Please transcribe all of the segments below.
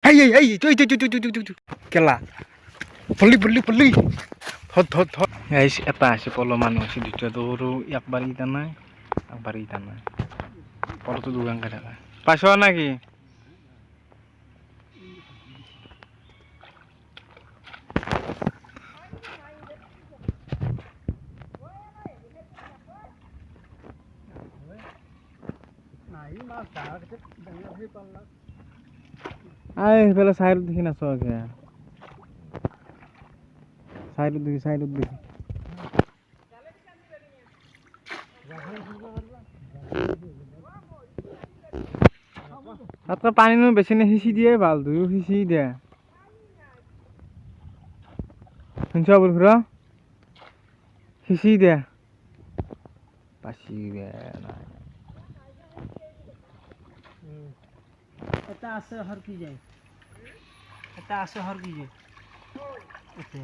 এই তুই কেলা পল্লি ধৰ গাইস এটা আছে পলো মানুহ আছে দুটা দৌৰো একবাৰ ইটা নাই একবাৰ ইটা নাই পলটো দুগাং খাই থাকা পাইছ নাকি আই সেইফালে চাইডত দেখি নাচ আগে সাইডত দেখি তাত পানী নো বেছি নে সিঁচি দিয়ে ভাল দুয়ো সিঁচি দিয়ে শুনছ বল খুৰা সিঁচি দিয়ে পাচি নাই এটা আছে হৰ কি যায় এটা আছে হৰ কি যায় এতে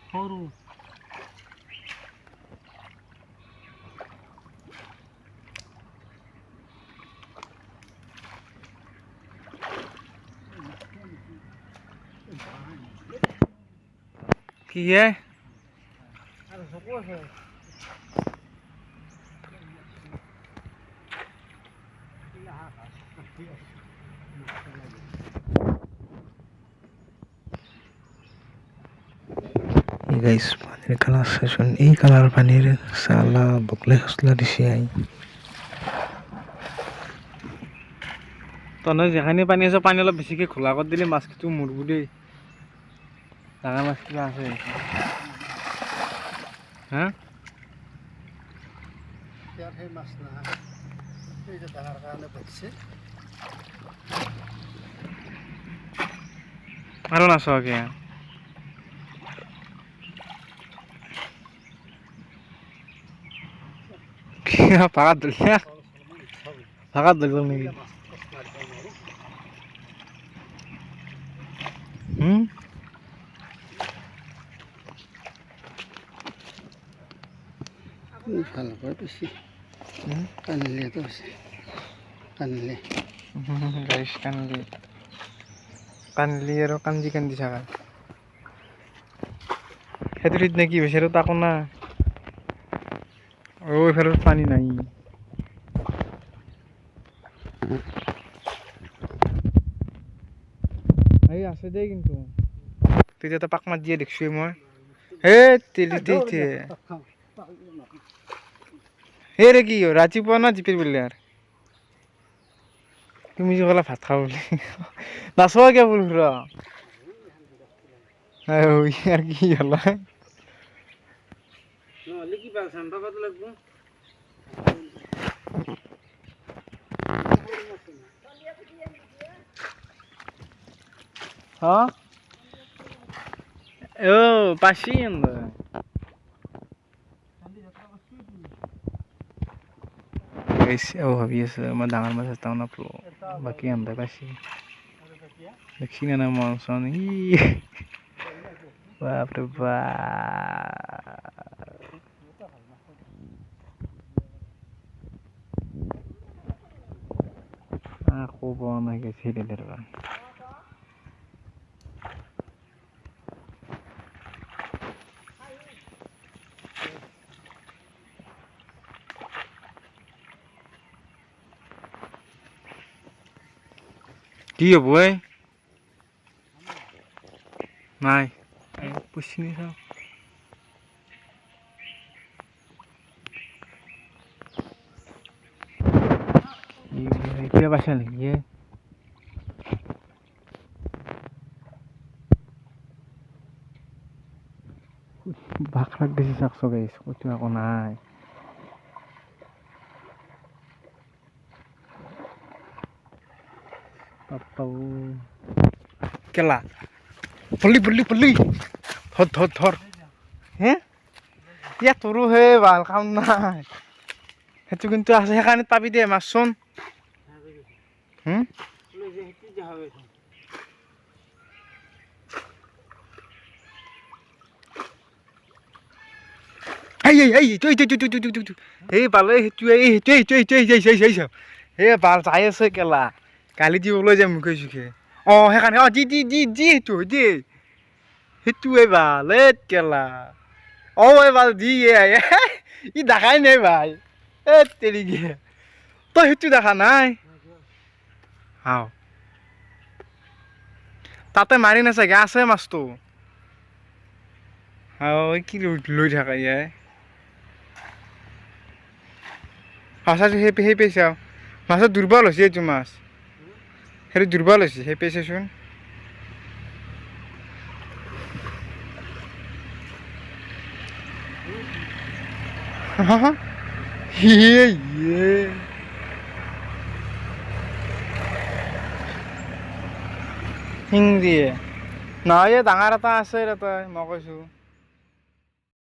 সৰু কি হে আৰু চকু আছে গাইস পানির কালার সেশন এই কালার পানির সালা বকলে হসলা দিছে আই তনে যেখানে পানী আছে পানী অলপ বেছিকে খোলা কৰি দিলে মাছটো মৰবো দেই ডাঙৰ মাছ কিবা আছে হা ইয়াত সেই মাছ নাই এই যে ডাঙৰ কাৰণে বাচিছে আৰু নাচ আগে পাকাত ধৰিল নেকি ভাল কৰে বেছি কান্দিলেতো আছে কান্দিলে গাইছ কান্দিলি আৰু কান্দি থাকা সেইটোত নে কি বেচাৰো তাকো না এইফালে পানী নাই এই আছে দেই কিন্তু তেতিয়া তো পাক মাত দিয়ে দেখছো মই হে ৰে কি ৰাতিপুৱা না জিপিৰ বোলে আৰু তুমি যে ক'লা ভাত খাওঁ বুলি নাচোৱা কিয় বোলো ৰ আৰু কি হ'লা নহ'লে কি পাল চাম পাব লাগিব হা পাছি ভাবি আছে মই ডাঙৰ মাছ এটা নাপালো বাকী আন্দাই পাইছি দেখছি না মন চন বাপৰে আকৌ বনাই গেছে দেৰবা কি হ'ব নাই পুষ্টিনি চাওঁ এতিয়া পাইছা নেকি বাখৰাক বেছি চাকছ গাইছ কচু আকৌ নাই কেলা পল্লি ধৰ হে ইয়াত তোৰো হে ভাল কাম নাই সেইটো কিন্তু আছে সেইকাৰণে পাবি দে মাছচোন এই পালে সেইটোৱে এই বাল যাই আছে কেলা কালি দি ওলাই যাম মুখে চুখে সেইকাৰণে দি সেইটোৱে ভাল কেলা এবাৰ দি ই দেখাই নাই ভাই তেৰিকে তই সেইটো দেখা নাই হাও তাতে মাৰি নাচাগে আছে মাছটো কি লৈ থাকা সঁচা সেই পাইছা মাছৰ দুৰ্বল হৈছে এইটো মাছ সেইটো দুৰ্বল হৈছে সেই পাইছাচোন শিং দিয়ে নহয় ডাঙৰ এটা আছে তাতে মই কৈছোঁ